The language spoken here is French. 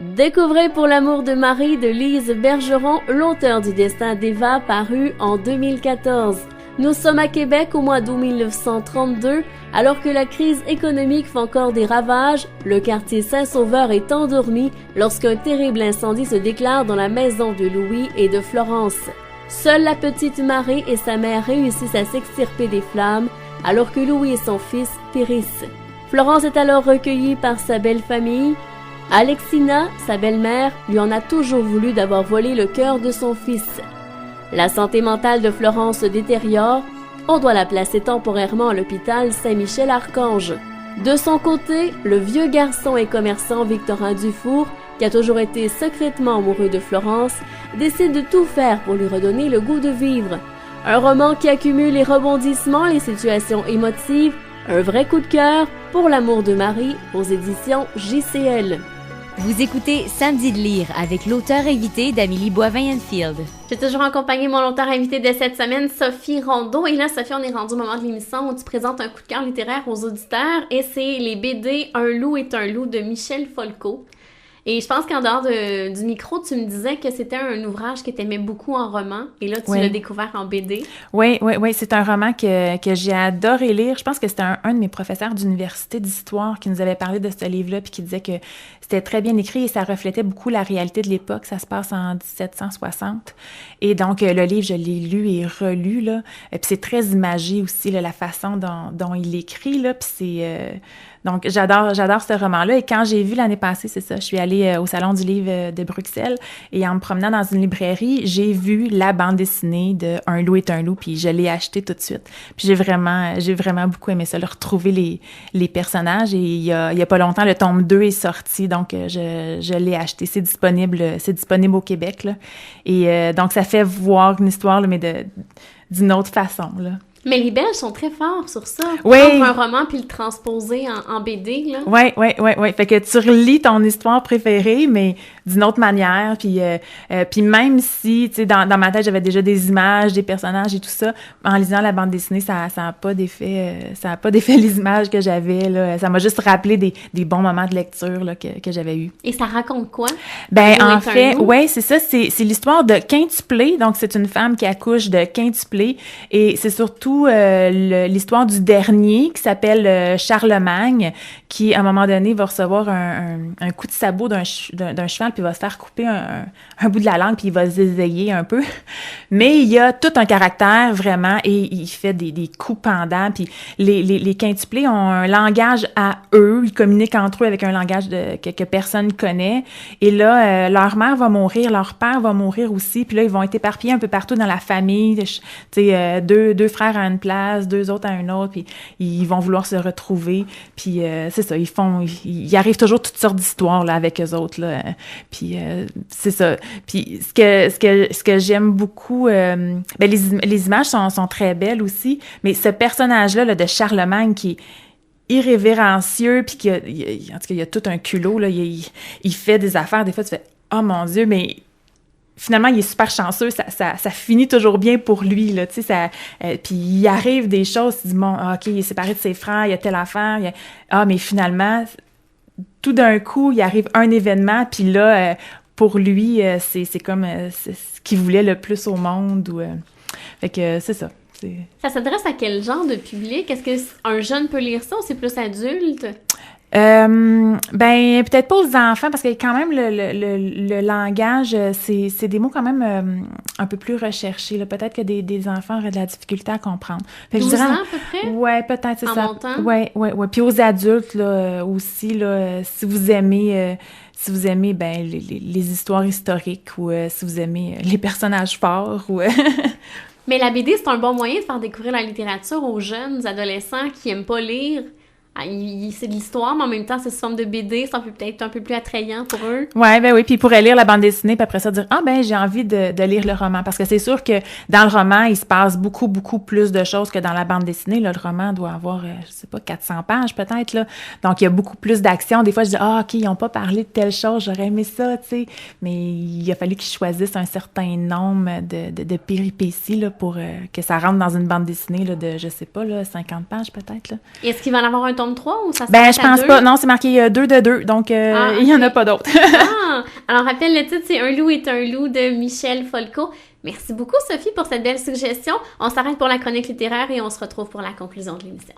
Découvrez Pour l'amour de Marie de Lise Bergeron, l'auteur du destin d'Eva, paru en 2014. Nous sommes à Québec au mois d'août 1932, alors que la crise économique fait encore des ravages. Le quartier Saint-Sauveur est endormi lorsqu'un terrible incendie se déclare dans la maison de Louis et de Florence. Seule la petite Marie et sa mère réussissent à s'extirper des flammes, alors que Louis et son fils périssent. Florence est alors recueillie par sa belle famille. Alexina, sa belle-mère, lui en a toujours voulu d'avoir volé le cœur de son fils. La santé mentale de Florence se détériore. On doit la placer temporairement à l'hôpital Saint-Michel-Archange. De son côté, le vieux garçon et commerçant Victorin Dufour, qui a toujours été secrètement amoureux de Florence, décide de tout faire pour lui redonner le goût de vivre. Un roman qui accumule les rebondissements, les situations émotives, un vrai coup de cœur pour l'amour de Marie aux éditions JCL. Vous écoutez Samedi de lire avec l'auteur invité d'Amélie Boivin-Enfield. J'ai toujours accompagné mon auteur invité de cette semaine, Sophie Rondeau. Et là, Sophie, on est rendu au moment de l'émission où tu présentes un coup de cœur littéraire aux auditeurs. Et c'est les BD Un loup est un loup de Michel Folco. Et je pense qu'en dehors du micro, tu me disais que c'était un ouvrage que tu aimais beaucoup en roman. Et là, tu l'as découvert en BD. Oui. C'est un roman que j'ai adoré lire. Je pense que c'était un de mes professeurs d'université d'histoire qui nous avait parlé de ce livre-là puis qui disait que c'était très bien écrit et ça reflétait beaucoup la réalité de l'époque. Ça se passe en 1760. Et donc, le livre, je l'ai lu et relu, là. Puis c'est très imagé aussi, là, la façon dont il écrit, là. Puis c'est... Donc, j'adore ce roman-là. Et quand j'ai vu l'année passée, c'est ça, je suis allée au Salon du livre de Bruxelles et en me promenant dans une librairie, j'ai vu la bande dessinée de Un loup est un loup, puis je l'ai acheté tout de suite. Puis j'ai vraiment beaucoup aimé ça, le retrouver les personnages. Et il y a pas longtemps, le tome 2 est sorti, donc je l'ai acheté. C'est disponible au Québec, là. Et donc, ça fait voir une histoire, là, mais d'une autre façon, là. Mais les Belges sont très forts sur ça. Oui. Prendre un roman puis le transposer en BD, là. Oui. Fait que tu relis ton histoire préférée, mais d'une autre manière. Puis même si, tu sais, dans ma tête, j'avais déjà des images, des personnages et tout ça, en lisant la bande dessinée, ça a pas défait les images que j'avais, là. Ça m'a juste rappelé des bons moments de lecture, là, que j'avais eus. Et ça raconte quoi? Ben, en fait, ouais, c'est ça. C'est l'histoire de quintuplé. Donc, c'est une femme qui accouche de quintuplé. Et c'est surtout l'histoire du dernier qui s'appelle Charlemagne, qui, à un moment donné, va recevoir un coup de sabot d'un cheval, puis va se faire couper un bout de la langue, puis il va se zézayer un peu. Mais il y a tout un caractère, vraiment, et il fait des coups pendants. Puis les quintuplés ont un langage à eux. Ils communiquent entre eux avec un langage que personne connaît. Et là, leur mère va mourir, leur père va mourir aussi. Puis là, ils vont être éparpillés un peu partout dans la famille. Tu sais, deux frères à une place, deux autres à une autre, puis ils vont vouloir se retrouver. Puis c'est ça, il arrive toujours toutes sortes d'histoires là avec eux autres là. Puis c'est ça. Puis ce que j'aime beaucoup, ben les images sont très belles aussi, mais ce personnage là de Charlemagne qui est irrévérencieux, puis en tout cas il y a tout un culot là, il fait des affaires, des fois tu fais oh mon Dieu, mais finalement, il est super chanceux, ça finit toujours bien pour lui, là, tu sais, puis il arrive des choses, tu dis, bon, OK, il est séparé de ses frères, il y a telle affaire, mais finalement, tout d'un coup, il arrive un événement, puis là, pour lui, c'est comme c'est ce qu'il voulait le plus au monde, fait que c'est ça. Ça s'adresse à quel genre de public? Est-ce qu'un jeune peut lire ça ou c'est plus adulte? Ben peut-être pas aux enfants parce que quand même le langage c'est des mots quand même un peu plus recherchés là. Peut-être que des enfants auraient de la difficulté à comprendre. Fait que 12 je dirais, ans à peu près? Ouais, peut-être c'est en ça. Montant? Ouais. Puis aux adultes là aussi là, si vous aimez ben les histoires historiques ou si vous aimez les personnages forts ou Mais la BD, c'est un bon moyen de faire découvrir la littérature aux jeunes adolescents qui aiment pas lire. C'est de l'histoire, mais en même temps, c'est sous forme de BD, ça peut peut-être un peu plus attrayant pour eux. Ouais, ben oui, puis ils pourraient lire la bande dessinée, puis après ça dire « Ah ben, j'ai envie de lire le roman », parce que c'est sûr que dans le roman, il se passe beaucoup, beaucoup plus de choses que dans la bande dessinée. Là, le roman doit avoir, je sais pas, 400 pages peut-être, là. Donc, il y a beaucoup plus d'action. Des fois, je dis « Ah, OK, ils ont pas parlé de telle chose, j'aurais aimé ça, tu sais. » Mais il a fallu qu'ils choisissent un certain nombre de péripéties, là, pour que ça rentre dans une bande dessinée, là, de, je sais pas, là, 50 pages peut-être, là. Est-ce qu'il va en avoir un tome 3 ou ça Ben, s'arrête je à pense 2? pas. Non, c'est marqué 2 de 2, donc il y en a pas d'autres. Ah! Alors, rappelle le titre, c'est Un loup est un loup de Michel Folco. Merci beaucoup, Sophie, pour cette belle suggestion. On s'arrête pour la chronique littéraire et on se retrouve pour la conclusion de l'émission.